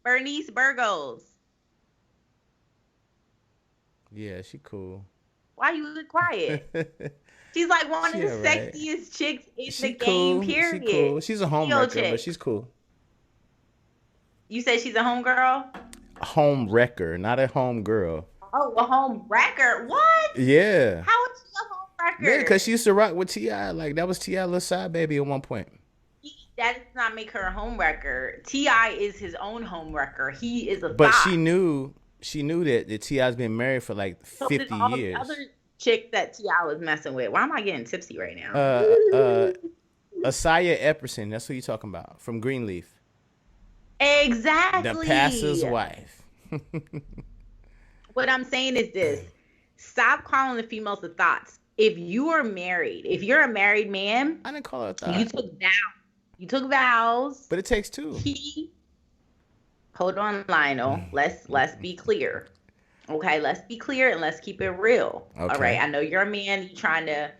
Bernice Burgos. Yeah, she cool. Why you look quiet? She's like one of the sexiest chicks in the game, period. She cool. She's a home wrecker, but she's cool. You said she's a home girl? A home wrecker, not a home girl. Oh, a home wrecker? What? Yeah. How is she a home wrecker? Yeah, because she used to rock with T.I. Like, that was T.I. little side baby at one point. That does not make her a home wrecker. T.I. is his own home wrecker. He is a But thot. she knew that T.I.'s been married for like 50 years. The other chick that T.I. was messing with. Why am I getting tipsy right now? Asaya Epperson, that's who you talking about, from Greenleaf. Exactly. The pastor's wife. What I'm saying is this. Stop calling the females the thoughts. If you're a married man, I didn't call her a thought. You took vows. But it takes two. Hold on, Lionel. Let's be clear. Okay, let's be clear and let's keep it real. Okay. All right. I know you're a man. You trying to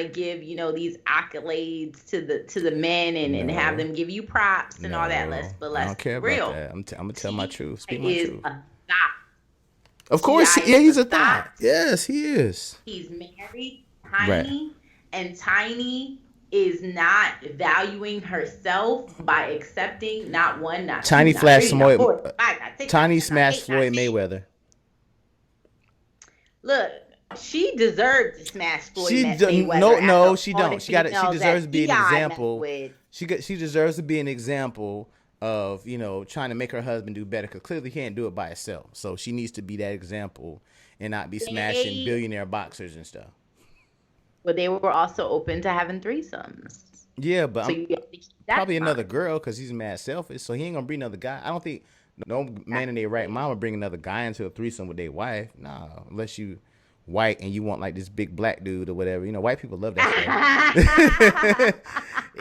give these accolades to the men and have them give you props and all that. Let's I don't care be real. About that. I'm gonna tell my truth. Speak my truth. A thot. Of course, he's a thot. Yes, he is. He's married, Tiny, and Tiny is not valuing herself by accepting not one, not Tiny two, flashed not three, Floyd. Tiny smashed Floyd Mayweather. Look, she deserved to smash Floyd Mayweather. No, she don't. She deserves to be an example. She deserves to be an example of trying to make her husband do better, because clearly he can't do it by herself. So she needs to be that example and not be smashing billionaire boxers and stuff. But they were also open to having threesomes. Yeah, but probably another girl, because he's mad selfish. So he ain't gonna bring another guy. I don't think no man in their right mind would bring another guy into a threesome with their wife. Nah, unless you white and you want like this big black dude or whatever. White people love that stuff.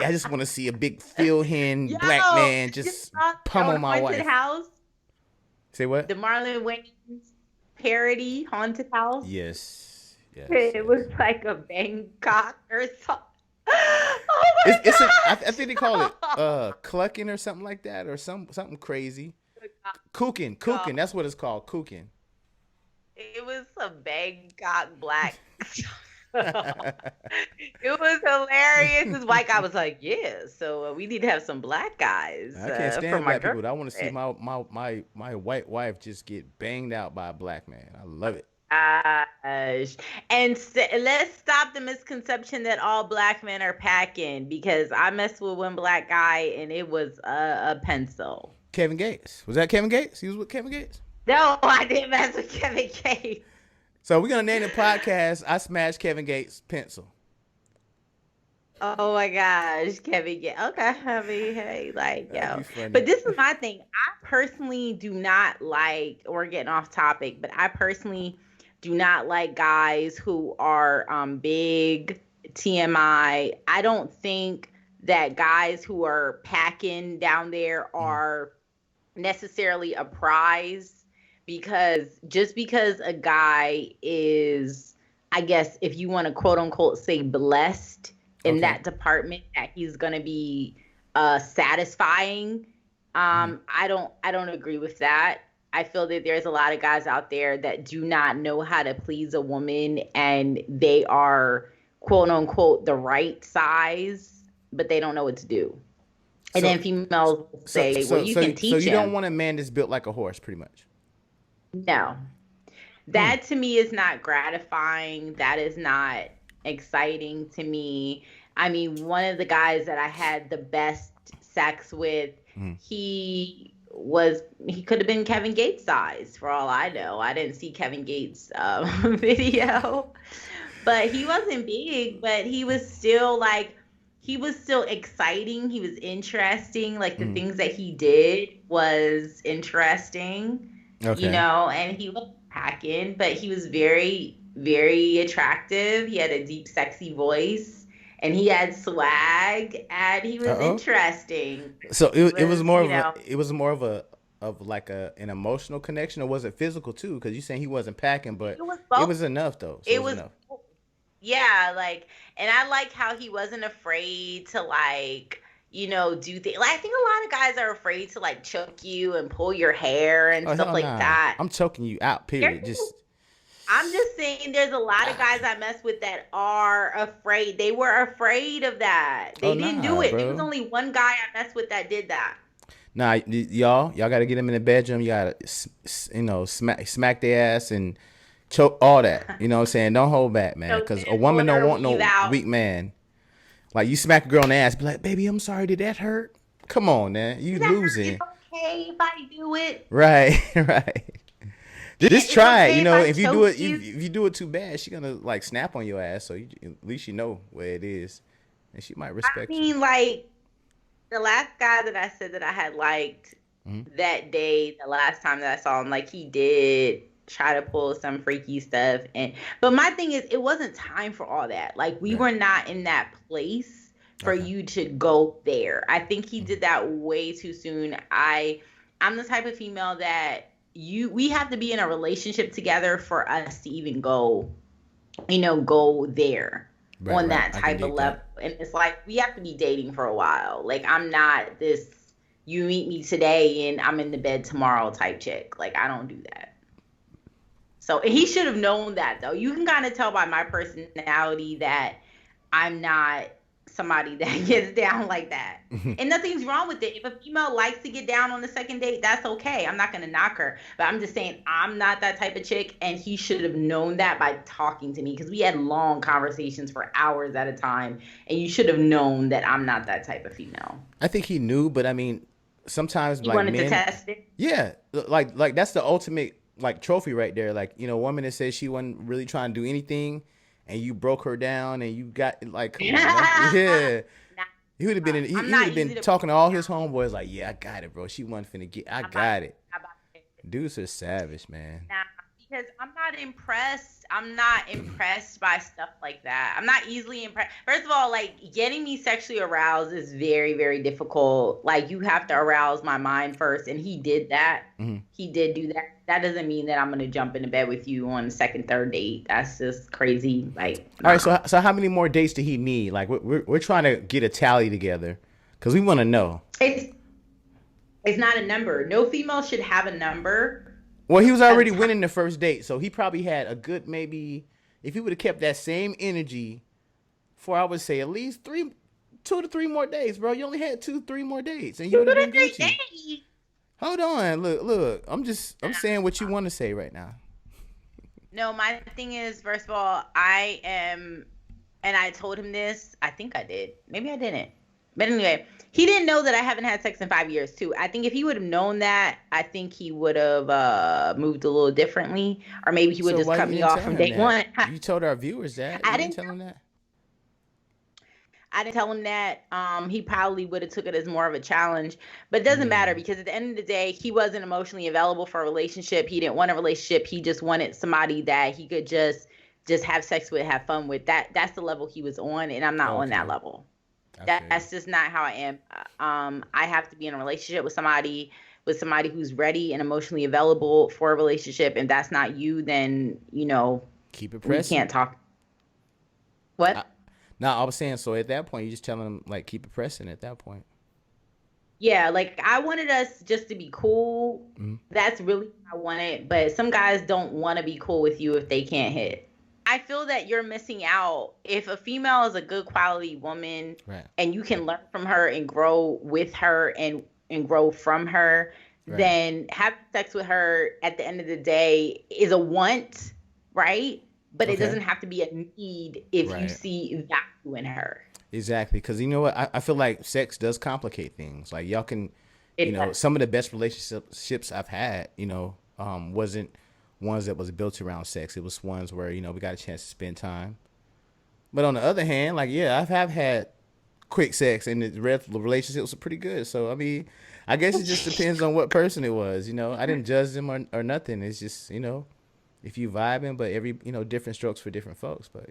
I just want to see a big Phil Hen black man just pummel my wife. Haunted House? Say what? The Marlon Wayans parody, Haunted House? Yes. It was like a Bangkok or something. Oh my God. I think they call it clucking or something like that, or something crazy. Cooking. That's what it's called, cooking. It was some Bangkok black. It was hilarious. This white guy was like, "Yeah, so we need to have some black guys." I can't stand black people. I want to see my white wife just get banged out by a black man. I love it. And let's stop the misconception that all black men are packing, because I messed with one black guy and it was a pencil. Kevin Gates. Was that Kevin Gates? He was with Kevin Gates? No, I didn't mess with Kevin Gates. So we're going to name the podcast I Smashed Kevin Gates' Pencil. Oh my gosh, Kevin Gates. Okay, I mean, hey, but this is my thing. I personally do not like, we're getting off topic, but I personally do not like guys who are big TMI. I don't think that guys who are packing down there are necessarily a prize, because just because a guy is, I guess, if you want to quote unquote say blessed in that department, that he's going to be satisfying. I don't agree with that. I feel that there's a lot of guys out there that do not know how to please a woman, and they are quote unquote the right size, but they don't know what to do. And So then females will say, well, you can so teach you don't him. want a man that's built like a horse, pretty much. No, Hmm. that to me is not gratifying. That is not exciting to me. I mean, one of the guys that I had the best sex with, Hmm. he could have been Kevin Gates size for all I know. I didn't see Kevin Gates video, but he wasn't big, but he was still exciting. He was interesting. Like the Hmm. things that he did was interesting, Okay. and he was packing, but he was very, very attractive. He had a deep, sexy voice, and he had swag, and he Uh was oh. interesting. So He it was was, more of a like an emotional connection, or was it physical too? Because you saying he wasn't packing, but it was it both. was enough though. So it It was was enough. Yeah, like, and I like how he wasn't afraid to do things. Like, I think a lot of guys are afraid to like choke you and pull your hair and Oh stuff hell like nah! that. I'm choking you out. Period. There's- Just I'm just saying, there's a lot of guys I mess with that are afraid. They were afraid of that. oh They didn't do nah, it. There was bro. only one guy I messed with that did that. Nah, y'all gotta get him in the bedroom. You gotta smack their ass and choke all that. You know what I'm saying? Don't hold back, man. Choke Because a their woman don't water, want weave no out. weak man. Like you smack a girl in the ass, be like, baby, I'm sorry. Did that hurt? Come on, man. You Is that losing. it's okay if I do it? Right, right. Just It's try it. okay You if know, I if you do choke it, you. if you do it too bad, she gonna like snap on your ass. So at least you know where it is, and she might I respect you. mean, like, the last guy that I said that I had liked Hmm. that day, the last time that I saw him, like, he did try to pull some freaky stuff. But my thing is, it wasn't time for all that. Like, we Right. were not in that place for Okay. you to go there. I think he Mhm. did that way too soon. I'm the type of female that we have to be in a relationship together for us to even go there Right, on right. that I can type of dig level. that. And it's like we have to be dating for a while. Like, I'm not this you meet me today and I'm in the bed tomorrow type chick. Like, I don't do that. So he should have known that, though. You can kind of tell by my personality that I'm not somebody that gets down like that. And nothing's wrong with it. If a female likes to get down on the second date, that's okay. I'm not going to knock her. But I'm just saying I'm not that type of chick. And he should have known that by talking to me, because we had long conversations for hours at a time. And you should have known that I'm not that type of female. I think he knew, but I mean, sometimes He like wanted to men, test it. yeah, like that's the ultimate like trophy right there. Like a woman that says she wasn't really trying to do anything, and you broke her down, and you got like, come on, yeah. Nah, He would have been he I'm would not have been easy to talking to break all his down. homeboys like, yeah, I got it, bro. She wasn't finna get, I I'm not got it. about it. Dudes are savage, man. Nah, because I'm not impressed. I'm not impressed by stuff like that. I'm not easily impressed. First of all, like, getting me sexually aroused is very, very difficult. Like, you have to arouse my mind first, and he did that. Hmm. He did do that. That doesn't mean that I'm gonna jump into bed with you on the second, third date. That's just crazy. Like, All right, nah. so how many more dates did he need? Like we're trying to get a tally together because we want to know. It's not a number. No female should have a number Well, he was of already time. winning the first date, so he probably had a good maybe. If he would have kept that same energy for, I would say, at least 2 to 3 more days, bro. You only had 2, 3 more dates, and you Two would have to been three Gucci. days. Hold on, look. I'm saying what you want to say right now. No, my thing is, first of all, I am, and I told him this. I think I did. Maybe I didn't. But anyway, he didn't know that I haven't had sex in 5 years, too. I think if he would have known that, I think he would have moved a little differently. Or maybe he would So just why cut you me didn't off tell from him day that? one. You told our viewers that. I You didn't didn't tell him that. I didn't tell him that. He probably would have took it as more of a challenge, but it doesn't matter, Mm. because at the end of the day, he wasn't emotionally available for a relationship. He didn't want a relationship. He just wanted somebody that he could just have sex with, have fun with. That's the level he was on, and I'm not on that Okay, level. I feel you. That's just not how I am. I have to be in a relationship with somebody who's ready and emotionally available for a relationship. And that's not you, then Keep it we pressing. can't talk. What? I, now I was saying, so at that point, you just telling him like keep it pressing. At that point. Yeah, like, I wanted us just to be cool. Mhm. That's really what I wanted. But some guys don't want to be cool with you if they can't hit. I feel that you're missing out. If a female is a good quality woman Right. and you can learn from her and grow with her and grow from her, Right. then having sex with her at the end of the day is a want, right? But it Okay. doesn't have to be a need if you Right. see value in her. Exactly. Because you know what? I feel like sex does complicate things. Like y'all can, It does. some of the best relationships I've had, wasn't ones that was built around sex. It was ones where, we got a chance to spend time. But on the other hand, like, yeah, have had quick sex and the relationships were pretty good. So, I mean, I guess it just depends on what person it was, I didn't judge them or nothing. It's just, if you vibing, but every, different strokes for different folks. But,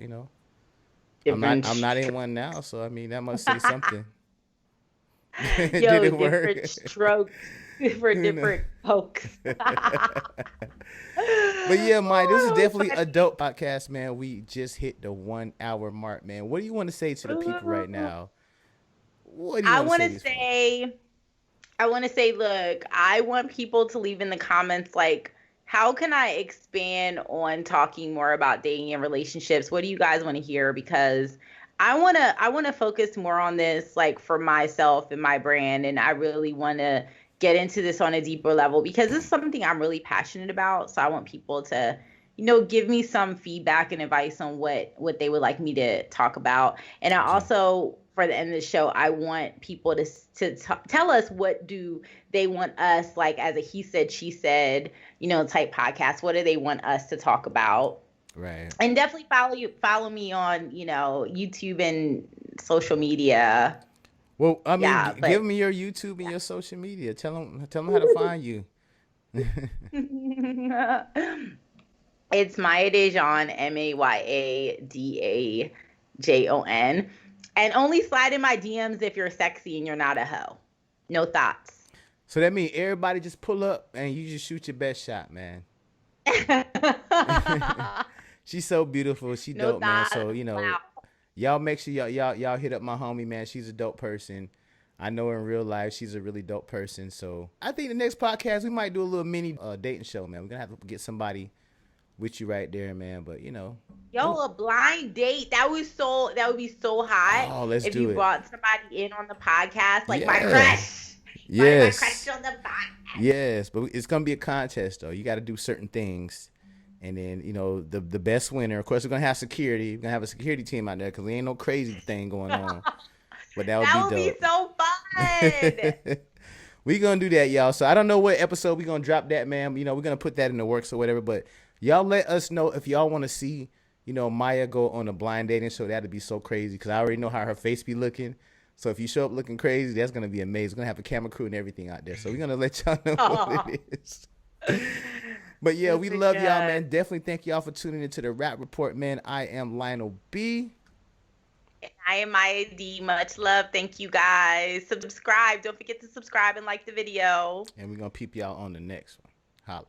Different I'm not in stro- one now, so I mean that must say something. Did Yo, it work? different strokes for different folks. But yeah, Mike, this is Oh, definitely it a dope podcast, man. We just hit the 1 hour mark, man. What do you want to say to the people right was funny. now? What do you I want to want say to to these folks? say, look, I want people to leave in the comments like, how can I expand on talking more about dating and relationships? What do you guys want to hear? Because I want to focus more on this like for myself and my brand, and I really want to get into this on a deeper level because this is something I'm really passionate about. So I want people to give me some feedback and advice on what they would like me to talk about. And I Okay. also, for the end of the show, I want people tell us what do they want us, like as a he said she said, type podcast. What do they want us to talk about? Right. And definitely follow me on YouTube and social media. Well, I mean, Yeah, give but me your YouTube and your social media. Tell them how to find you. it's Maya Dejon, Mayadajon, and only slide in my DMs if you're sexy and you're not a hoe. No thoughts. So that means everybody just pull up and you just shoot your best shot, man. She's so beautiful. She No dope, man. thoughts. So Wow. y'all make sure y'all hit up my homie, man. She's a dope person. I know her in real life. She's a really dope person. So I think the next podcast we might do a little mini dating show, man. We're gonna have to get somebody with you right there, man. But Yo, a blind date. That would be so hot oh, let's if do you it. brought somebody in on the podcast, like my Yeah. crush. My Yes. crush on the podcast. Yes. But it's gonna be a contest though. You got to do certain things. And then the best winner. Of course, we're gonna have security. We're gonna have a security team out there because there ain't no crazy thing going on. But that would be That would be dope. so fun. We gonna do that, y'all. So I don't know what episode we gonna drop that, man. We're gonna put that in the works or whatever. But y'all let us know if y'all want to see, Maya go on a blind dating show. That'd be so crazy because I already know how her face be looking. So if you show up looking crazy, that's gonna be amazing. We're gonna have a camera crew and everything out there. So we're gonna let y'all know what it is. But yeah, we Listen, love y'all, guys. man. Definitely thank y'all for tuning into the Rap Report, man. I am Lionel B. I am Maya D. Much love. Thank you guys. Subscribe. Don't forget to subscribe and like the video. And we're gonna peep y'all on the next one. Holla.